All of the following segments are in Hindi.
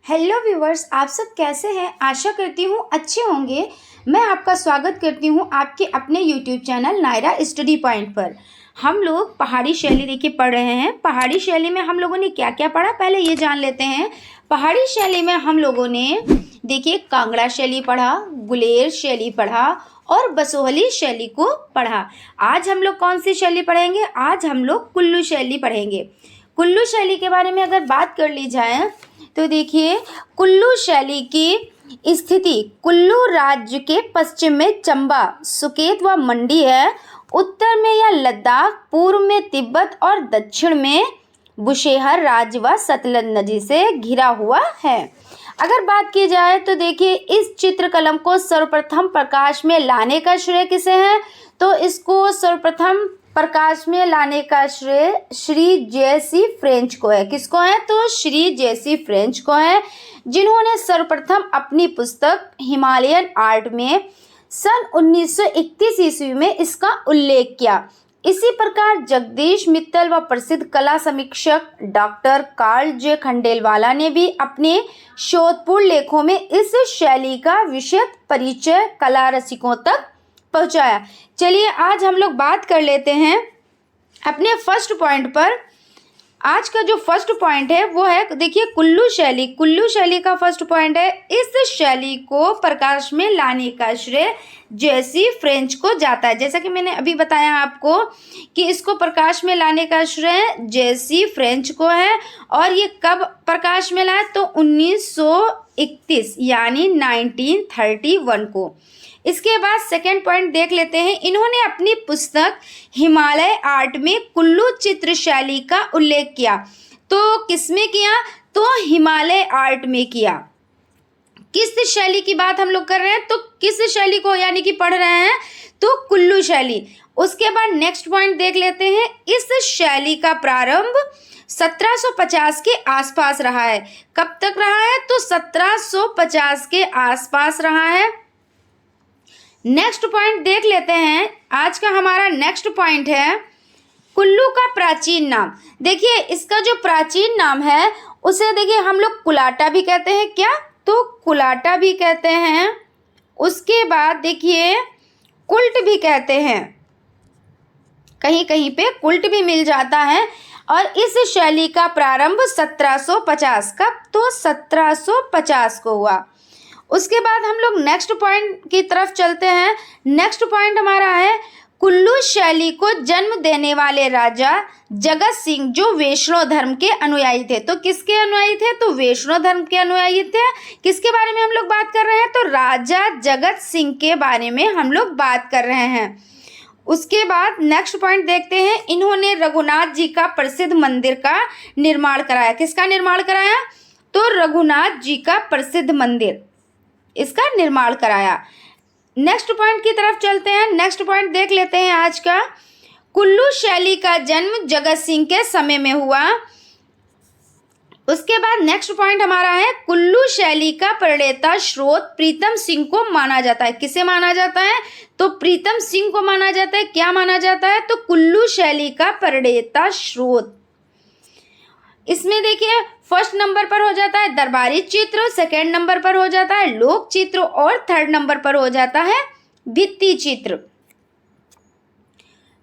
हेलो व्यूवर्स, आप सब कैसे हैं। आशा करती हूँ अच्छे होंगे। मैं आपका स्वागत करती हूँ आपके अपने YouTube channel Nayra study point पर। हम लोग पहाड़ी शैली देखिए पढ़ रहे हैं। पहाड़ी शैली में हम लोगों ने क्या क्या पढ़ा, पहले ये जान लेते हैं। पहाड़ी शैली में हम लोगों ने देखिए कांगड़ा शैली पढ़ा, गुलेर शैली पढ़ा और बसोहली शैली को पढ़ा। आज हम लोग कौन सी शैली पढ़ेंगे? आज हम लोग कुल्लू शैली पढ़ेंगे। कुल्लू शैली के बारे में अगर बात कर ली जाए तो देखिए कुल्लू शैली की स्थिति कुल्लू राज्य के पश्चिम में चंबा, सुकेत व मंडी है। उत्तर में यह लद्दाख, पूर्व में तिब्बत और दक्षिण में बुशेहर राज्य व सतलज नदी से घिरा हुआ है। अगर बात की जाए तो देखिए इस चित्रकलम को सर्वप्रथम प्रकाश में लाने का श्रेय किसे है? तो इसको सर्वप्रथम प्रकाश में लाने का श्रेय श्री जे.सी. फ्रेंच को है। किसको है? तो श्री जे.सी. फ्रेंच को है, जिन्होंने सर्वप्रथम अपनी पुस्तक हिमालयन आर्ट में सन 1931 ईस्वी में इसका उल्लेख किया। इसी प्रकार जगदीश मित्तल व प्रसिद्ध कला समीक्षक डॉक्टर कार्ल जे खंडेलवाला ने भी अपने शोधपूर्ण लेखों में इस शैली का विशद परिचय कला रसिकों तक पहुंचाया। चलिए आज हम लोग बात कर लेते हैं अपने फर्स्ट पॉइंट पर। आज का जो फर्स्ट पॉइंट है वो है देखिए कुल्लू शैली। कुल्लू शैली का फर्स्ट पॉइंट है, इस शैली को प्रकाश में लाने का श्रेय जे.सी. फ्रेंच को जाता है। जैसा कि मैंने अभी बताया आपको कि इसको प्रकाश में लाने का श्रेय जे.सी. फ्रेंच को है। और ये कब प्रकाश में लाया? तो 1931 यानी 1931 को। इसके बाद सेकेंड पॉइंट देख लेते हैं। इन्होंने अपनी पुस्तक हिमालय आर्ट में कुल्लू चित्र शैली का उल्लेख किया। तो किसमें किया? तो हिमालय आर्ट में किया। किस शैली की बात हम लोग कर रहे हैं? तो किस शैली को यानी कि पढ़ रहे हैं? तो कुल्लू शैली। उसके बाद नेक्स्ट पॉइंट देख लेते हैं। इस शैली का प्रारंभ 1750 के आसपास रहा है। कब तक रहा है? तो 1750 के आसपास रहा है। नेक्स्ट पॉइंट देख लेते हैं। आज का हमारा नेक्स्ट पॉइंट है कुल्लू का प्राचीन नाम। देखिए इसका जो प्राचीन नाम है उसे देखिए हम लोग कुलाटा भी कहते हैं। क्या? तो कुलाटा भी कहते हैं। उसके बाद देखिए कुल्ट भी कहते हैं, कहीं कहीं पे कुल्ट भी मिल जाता है। और इस शैली का प्रारंभ 1750 कब? तो 1750 को हुआ। उसके बाद हम लोग नेक्स्ट पॉइंट की तरफ चलते हैं। नेक्स्ट पॉइंट हमारा है कुल्लू शैली को जन्म देने वाले राजा जगत सिंह, जो वैष्णव धर्म के अनुयायी थे। तो किसके अनुयायी थे? तो वैष्णव धर्म के अनुयायी थे। किसके बारे में हम लोग बात कर रहे हैं? तो राजा जगत सिंह के बारे में हम लोग बात कर रहे हैं। उसके बाद नेक्स्ट पॉइंट देखते हैं। इन्होंने रघुनाथ जी का प्रसिद्ध मंदिर का निर्माण कराया। किसका निर्माण कराया? तो रघुनाथ जी का प्रसिद्ध मंदिर, इसका निर्माण कराया। नेक्स्ट पॉइंट की तरफ चलते हैं। नेक्स्ट पॉइंट देख लेते हैं आज का। कुल्लू शैली का जन्म जगत सिंह के समय में हुआ। उसके बाद नेक्स्ट पॉइंट हमारा है कुल्लू शैली का प्रणेता स्रोत प्रीतम सिंह को माना जाता है। किसे माना जाता है? तो प्रीतम सिंह को माना जाता है। क्या माना जाता है? तो कुल्लू शैली का प्रणेता स्रोत। इसमें देखिए फर्स्ट नंबर पर हो जाता है दरबारी चित्र, सेकेंड नंबर पर हो जाता है लोक चित्र और थर्ड नंबर पर हो जाता है भित्ति चित्र।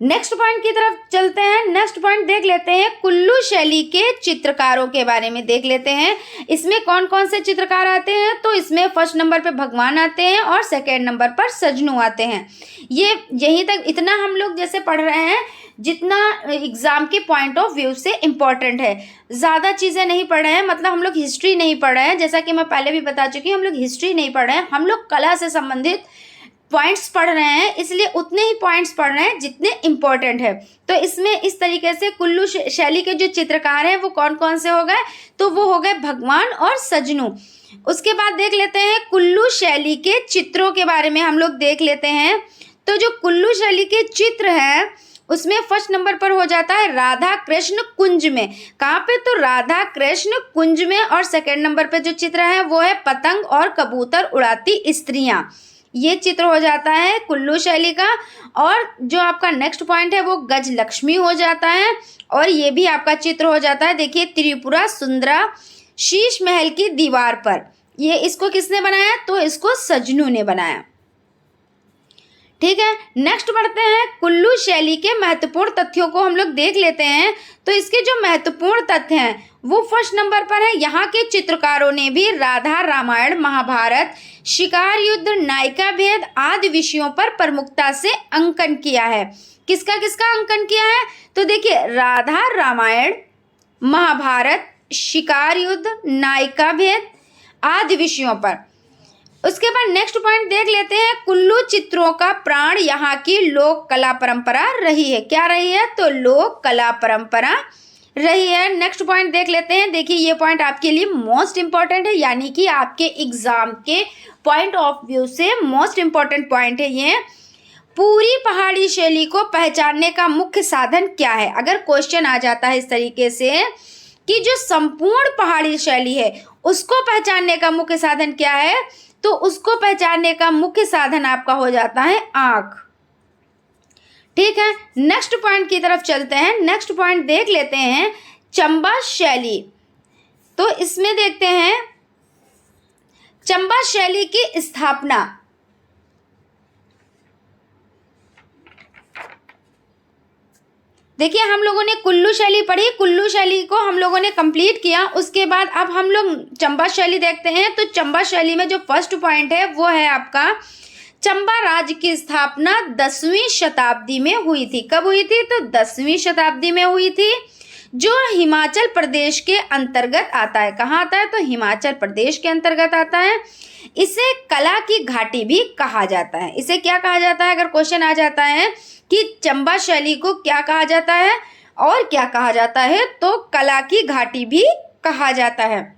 नेक्स्ट पॉइंट की तरफ चलते हैं। नेक्स्ट पॉइंट देख लेते हैं कुल्लू शैली के चित्रकारों के बारे में देख लेते हैं। इसमें कौन कौन से चित्रकार आते हैं? तो इसमें फर्स्ट नंबर पे भगवान आते हैं और सेकेंड नंबर पर सजनू आते हैं। ये यहीं तक इतना हम लोग जैसे पढ़ रहे हैं जितना एग्जाम के पॉइंट ऑफ व्यू से इम्पोर्टेंट है। ज़्यादा चीज़ें नहीं पढ़ रहे हैं, मतलब हम लोग हिस्ट्री नहीं पढ़ रहे हैं। जैसा कि मैं पहले भी बता चुकी हूँ, हम लोग हिस्ट्री नहीं पढ़ रहे हैं, हम लोग कला से संबंधित पॉइंट्स पढ़ रहे हैं। इसलिए उतने ही पॉइंट्स पढ़ रहे हैं जितने इम्पोर्टेंट है। तो इसमें इस तरीके से कुल्लू शैली के जो चित्रकार हैं वो कौन कौन से हो गए? तो वो हो गए भगवान और सजनू। उसके बाद देख लेते हैं कुल्लू शैली के चित्रों के बारे में हम लोग देख लेते हैं। तो जो कुल्लू शैली के चित्र हैं उसमें फर्स्ट नंबर पर हो जाता है राधा कृष्ण कुंज में। कहाँ पे? तो राधा कृष्ण कुंज में। और सेकेंड नंबर पे जो चित्र है वो है पतंग और कबूतर उड़ाती स्त्रियां। ये चित्र हो जाता है कुल्लू शैली का। और जो आपका नेक्स्ट पॉइंट है वो गज लक्ष्मी हो जाता है। और ये भी आपका चित्र हो जाता है। देखिए त्रिपुरा सुंदरा शीश महल की दीवार पर। ये इसको किसने बनाया? तो इसको सजनू ने बनाया। ठीक है, नेक्स्ट बढ़ते हैं। कुल्लू शैली के महत्वपूर्ण तथ्यों को हम लोग देख लेते हैं। तो इसके जो महत्वपूर्ण तथ्य हैं वो फर्स्ट नंबर पर है, यहाँ के चित्रकारों ने भी राधा, रामायण, महाभारत, शिकार युद्ध, नायिका भेद आदि विषयों पर प्रमुखता से अंकन किया है। किसका किसका अंकन किया है? तो देखिए, राधा, रामायण, महाभारत, शिकार युद्ध, नायिका भेद आदि विषयों पर। उसके बाद नेक्स्ट पॉइंट देख लेते हैं। कुल्लू चित्रों का प्राण यहाँ की लोक कला परंपरा रही है। क्या रही है? तो लोक कला परंपरा रही है। नेक्स्ट पॉइंट देख लेते हैं। देखिए, ये पॉइंट आपके लिए मोस्ट इंपॉर्टेंट है, यानी कि आपके एग्जाम के पॉइंट ऑफ व्यू से मोस्ट इंपॉर्टेंट पॉइंट है ये। पूरी पहाड़ी शैली को पहचानने का मुख्य साधन क्या है? अगर क्वेश्चन आ जाता है इस तरीके से कि जो संपूर्ण पहाड़ी शैली है उसको पहचानने का मुख्य साधन क्या है, तो उसको पहचानने का मुख्य साधन आपका हो जाता है आंख। ठीक है, नेक्स्ट पॉइंट की तरफ चलते हैं। नेक्स्ट पॉइंट देख लेते हैं, चंबा शैली। तो इसमें देखते हैं चंबा शैली की स्थापना। देखिए, हम लोगों ने कुल्लू शैली पढ़ी, कुल्लू शैली को हम लोगों ने कंप्लीट किया। उसके बाद अब हम लोग चंबा शैली देखते हैं। तो चंबा शैली में जो फर्स्ट पॉइंट है वो है आपका, चंबा राज्य की स्थापना 10वीं शताब्दी में हुई थी। कब हुई थी? तो 10वीं शताब्दी में हुई थी, जो हिमाचल प्रदेश के अंतर्गत आता है। कहाँ आता है? तो हिमाचल प्रदेश के अंतर्गत आता है। इसे कला की घाटी भी कहा जाता है। इसे क्या कहा जाता है? अगर क्वेश्चन आ जाता है कि चंबा शैली को क्या कहा जाता है और क्या कहा जाता है, तो कला की घाटी भी कहा जाता है।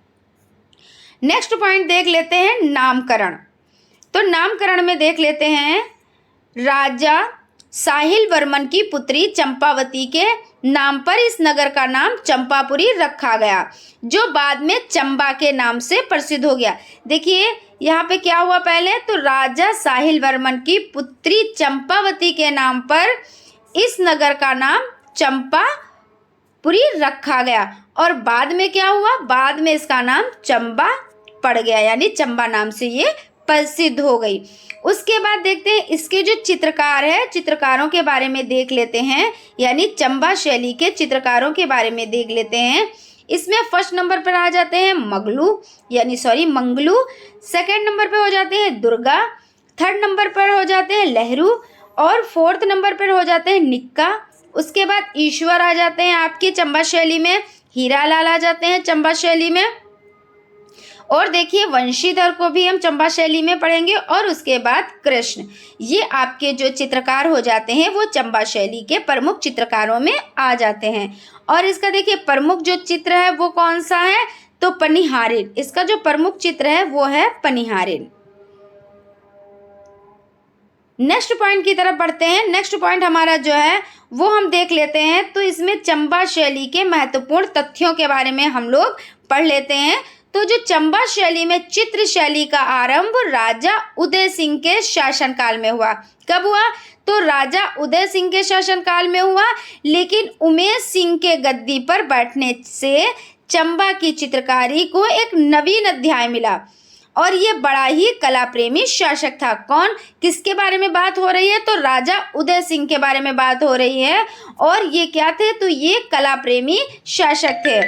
नेक्स्ट पॉइंट देख लेते हैं, नामकरण। तो नामकरण में देख लेते हैं, राजा साहिल वर्मन की पुत्री चंपावती के नाम पर इस नगर का नाम चंपापुरी रखा गया, जो बाद में चंबा के नाम से प्रसिद्ध हो गया। देखिए, यहाँ पे क्या हुआ पहले? तो राजा साहिल वर्मन की पुत्री चंपावती के नाम पर इस नगर का नाम चंपापुरी रखा गया, और बाद में क्या हुआ? बाद में इसका नाम चंबा पड़ गया, यानी चंबा नाम से ये प्रसिद्ध हो गई। उसके बाद देखते हैं इसके जो चित्रकार है, चित्रकारों के बारे में देख लेते हैं, यानी चंबा शैली के चित्रकारों के बारे में देख लेते हैं। इसमें फर्स्ट नंबर पर आ जाते हैं मंगलू, सेकंड नंबर पर हो जाते हैं दुर्गा, थर्ड नंबर पर हो जाते हैं लहरू, और फोर्थ नंबर पर हो जाते हैं निक्का। उसके बाद ईश्वर आ जाते हैं आपकी चंबा शैली में, हीरालाल आ जाते हैं चंबा शैली में, और देखिए वंशीधर को भी हम चंबा शैली में पढ़ेंगे, और उसके बाद कृष्ण। ये आपके जो चित्रकार हो जाते हैं वो चंबा शैली के प्रमुख चित्रकारों में आ जाते हैं। और इसका देखिए प्रमुख जो चित्र है वो कौन सा है? तो पनिहारिन। इसका जो प्रमुख चित्र है वो है पनिहारिन। नेक्स्ट पॉइंट की तरफ बढ़ते हैं। नेक्स्ट पॉइंट हमारा जो है वो हम देख लेते हैं। तो इसमें चंबा शैली के महत्वपूर्ण तथ्यों के बारे में हम लोग पढ़ लेते हैं। तो जो चंबा शैली में चित्र शैली का आरंभ राजा उदय सिंह के शासनकाल में हुआ। कब हुआ? तो राजा उदय सिंह के शासनकाल में हुआ, लेकिन उमेश सिंह के गद्दी पर बैठने से चंबा की चित्रकारी को एक नवीन अध्याय मिला, और ये बड़ा ही कला प्रेमी शासक था। कौन, किसके बारे में बात हो रही है? तो राजा उदय सिंह के बारे में बात हो रही है, और ये क्या थे? तो ये कला प्रेमी शासक थे।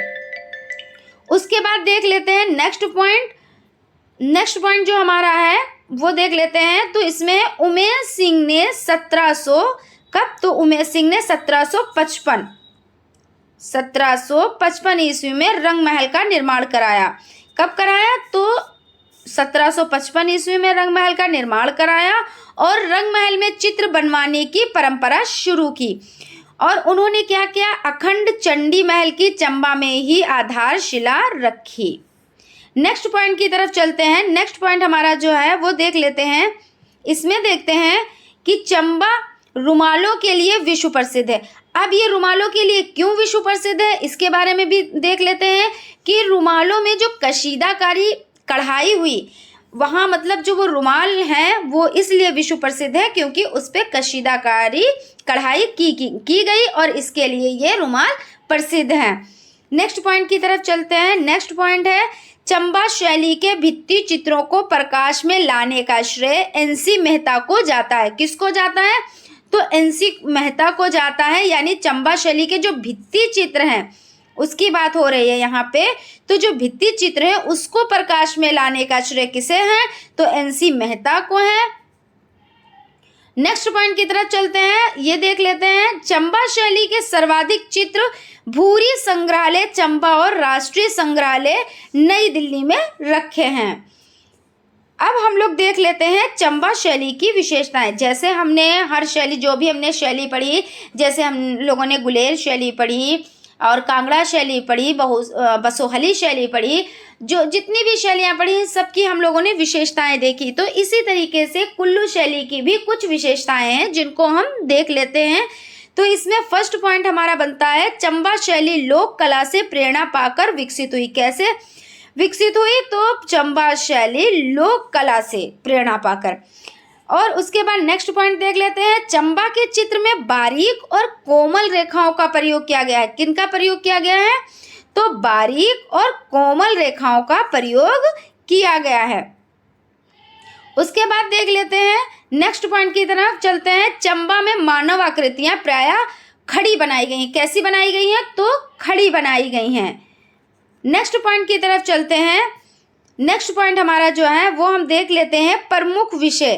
उसके बाद देख लेते हैं नेक्स्ट पॉइंट जो हमारा है वो देख लेते हैं। तो इसमें उमेश सिंह ने 1700 कब? तो उमेश सिंह ने 1755 ईस्वी में रंग महल का निर्माण कराया। कब कराया? तो 1755 ईस्वी में रंग महल का निर्माण कराया, और रंग महल में चित्र बनवाने की परंपरा शुरू की। और उन्होंने क्या किया? अखंड चंडी महल की चंबा में ही आधारशिला रखी। नेक्स्ट पॉइंट की तरफ चलते हैं। नेक्स्ट पॉइंट हमारा जो है वो देख लेते हैं। इसमें देखते हैं कि चंबा रुमालों के लिए विश्व प्रसिद्ध है। अब ये रुमालों के लिए क्यों विश्व प्रसिद्ध है, इसके बारे में भी देख लेते हैं कि रुमालों में जो कशीदाकारी कढ़ाई हुई, वहाँ मतलब जो वो रुमाल हैं वो इसलिए विश्व प्रसिद्ध है क्योंकि उस पर कशीदाकारी कढ़ाई की गई, और इसके लिए ये रुमाल प्रसिद्ध हैं। नेक्स्ट पॉइंट की तरफ चलते हैं। नेक्स्ट पॉइंट है चंबा शैली के भित्ति चित्रों को प्रकाश में लाने का श्रेय एनसी मेहता को जाता है। किसको जाता है? तो एनसी मेहता को जाता है, यानी चंबा शैली के जो भित्ति चित्र हैं उसकी बात हो रही है यहाँ पे। तो जो भित्ति चित्र है उसको प्रकाश में लाने का श्रेय किसे है? तो एनसी मेहता को है। नेक्स्ट पॉइंट की तरफ चलते हैं, ये देख लेते हैं चंबा शैली के सर्वाधिक चित्र भूरी संग्रहालय चंबा और राष्ट्रीय संग्रहालय नई दिल्ली में रखे हैं। अब हम लोग देख लेते हैं चंबा शैली की विशेषताएं। जैसे हमने हर शैली, जो भी हमने शैली पढ़ी, जैसे हम लोगों ने गुलेर शैली पढ़ी और कांगड़ा शैली पढ़ी, बसोहली शैली पढ़ी, जो जितनी भी शैलियाँ पढ़ी सबकी हम लोगों ने विशेषताएं देखी। तो इसी तरीके से कुल्लू शैली की भी कुछ विशेषताएं हैं जिनको हम देख लेते हैं। तो इसमें फर्स्ट पॉइंट हमारा बनता है चंबा शैली लोक कला से प्रेरणा पाकर विकसित हुई। कैसे विकसित हुई? तो चंबा शैली लोक कला से प्रेरणा पाकर। और उसके बाद नेक्स्ट पॉइंट देख लेते हैं, चंबा के चित्र में बारीक और कोमल रेखाओं का प्रयोग किया गया है। किनका प्रयोग किया गया है? तो बारीक और कोमल रेखाओं का प्रयोग किया गया है। उसके बाद देख लेते हैं नेक्स्ट पॉइंट की तरफ चलते हैं, चंबा में मानव आकृतियां प्रायः खड़ी बनाई गई हैं। कैसी बनाई गई हैं? तो खड़ी बनाई गई हैं। नेक्स्ट पॉइंट की तरफ चलते हैं। नेक्स्ट पॉइंट हमारा जो है वो हम देख लेते हैं प्रमुख विषय।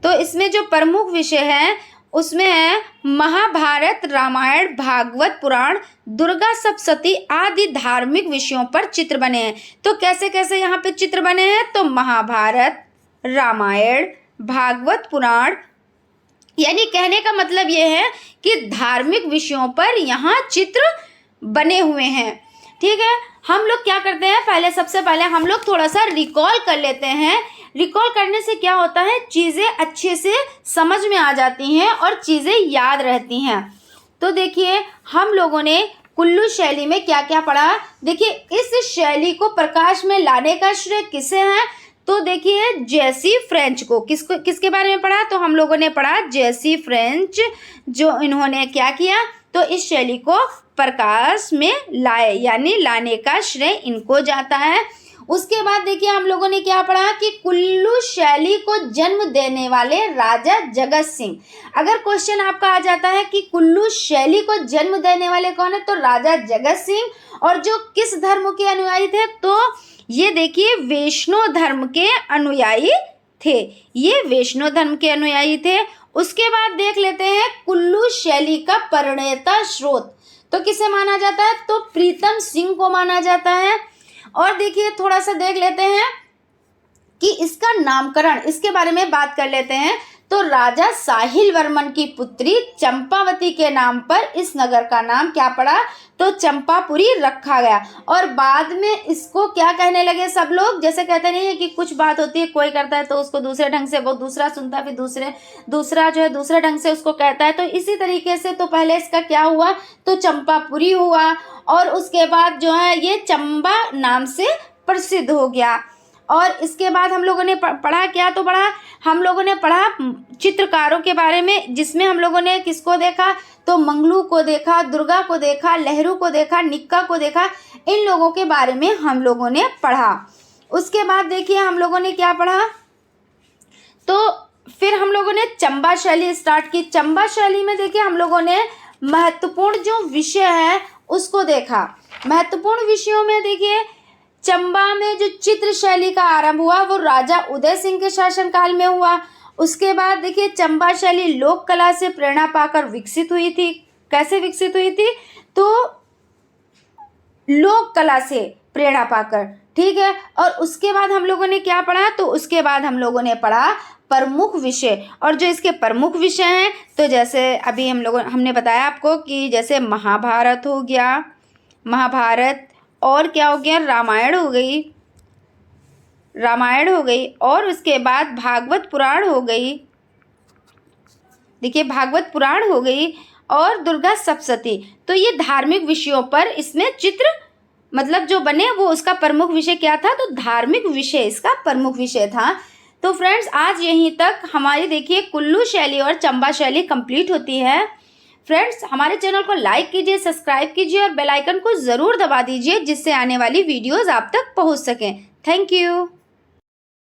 तो इसमें जो प्रमुख विषय है उसमें है महाभारत, रामायण, भागवत पुराण, दुर्गा सप्तशती आदि धार्मिक विषयों पर चित्र बने हैं। तो कैसे कैसे यहाँ पे चित्र बने हैं? तो महाभारत, रामायण, भागवत पुराण, यानी कहने का मतलब ये है कि धार्मिक विषयों पर यहाँ चित्र बने हुए हैं। ठीक है, हम लोग क्या करते हैं, सबसे पहले हम लोग थोड़ा सा रिकॉल कर लेते हैं। रिकॉल करने से क्या होता है, चीज़ें अच्छे से समझ में आ जाती हैं और चीज़ें याद रहती हैं। तो देखिए हम लोगों ने कुल्लू शैली में क्या क्या पढ़ा। देखिए इस शैली को प्रकाश में लाने का श्रेय किसे है? तो देखिए जेसी फ्रेंच को। किसके बारे में पढ़ा? तो हम लोगों ने पढ़ा जेसी फ्रेंच, जो इन्होंने क्या किया, तो इस शैली को प्रकाश में लाए, यानी लाने का श्रेय इनको जाता है। उसके बाद देखिए हम लोगों ने क्या पढ़ा कि कुल्लू शैली को जन्म देने वाले राजा जगत सिंह। अगर क्वेश्चन आपका आ जाता है कि कुल्लू शैली को जन्म देने वाले कौन है, तो राजा जगत सिंह। और जो किस धर्म के अनुयायी थे? तो ये देखिए वैष्णव धर्म के अनुयायी थे, ये वैष्णव धर्म के अनुयायी थे। उसके बाद देख लेते हैं कुल्लू शैली का प्रणेता स्रोत तो किसे माना जाता है? तो प्रीतम सिंह को माना जाता है। और देखिए थोड़ा सा देख लेते हैं कि इसका नामकरण, इसके बारे में बात कर लेते हैं। तो राजा साहिल वर्मन की पुत्री चंपावती के नाम पर इस नगर का नाम क्या पड़ा? तो चंपापुरी रखा गया। और बाद में इसको क्या कहने लगे सब लोग? जैसे कहते नहीं है कि कुछ बात होती है, कोई करता है तो उसको दूसरे ढंग से, वो दूसरा सुनता है, फिर दूसरा जो है दूसरे ढंग से उसको कहता है। तो इसी तरीके से तो पहले इसका क्या हुआ? तो चंपापुरी हुआ और उसके बाद जो है ये चंबा नाम से प्रसिद्ध हो गया। और इसके बाद हम लोगों ने पढ़ा क्या? तो पढ़ा हम लोगों ने पढ़ा चित्रकारों के बारे में, जिसमें हम लोगों ने किसको देखा? तो मंगलू को देखा, दुर्गा को देखा, लहरू को देखा, निक्का को देखा। इन लोगों के बारे में हम लोगों ने पढ़ा। उसके बाद देखिए हम लोगों ने क्या पढ़ा? तो फिर हम लोगों ने चंबा शैली स्टार्ट की। चंबा शैली में देखिए हम लोगों ने महत्वपूर्ण जो विषय है उसको देखा। महत्वपूर्ण विषयों में देखिए चंबा में जो चित्र शैली का आरंभ हुआ वो राजा उदय सिंह के शासनकाल में हुआ। उसके बाद देखिए चंबा शैली लोक कला से प्रेरणा पाकर विकसित हुई थी। कैसे विकसित हुई थी? तो लोक कला से प्रेरणा पाकर, ठीक है। और उसके बाद हम लोगों ने क्या पढ़ा? तो उसके बाद हम लोगों ने पढ़ा प्रमुख विषय। और जो इसके प्रमुख विषय हैं तो जैसे अभी हमने बताया आपको कि जैसे महाभारत हो गया, महाभारत, और क्या हो गया? रामायण हो गई और उसके बाद भागवत पुराण हो गई। देखिए भागवत पुराण हो गई और दुर्गा सप्तशती। तो ये धार्मिक विषयों पर इसमें चित्र मतलब जो बने वो उसका प्रमुख विषय क्या था? तो धार्मिक विषय इसका प्रमुख विषय था। तो फ्रेंड्स आज यहीं तक हमारी देखिए कुल्लू शैली और चंबा शैली कंप्लीट होती है। फ्रेंड्स, हमारे चैनल को लाइक कीजिए, सब्सक्राइब कीजिए और बेल आइकन को ज़रूर दबा दीजिए, जिससे आने वाली वीडियोज़ आप तक पहुंच सकें। Thank you.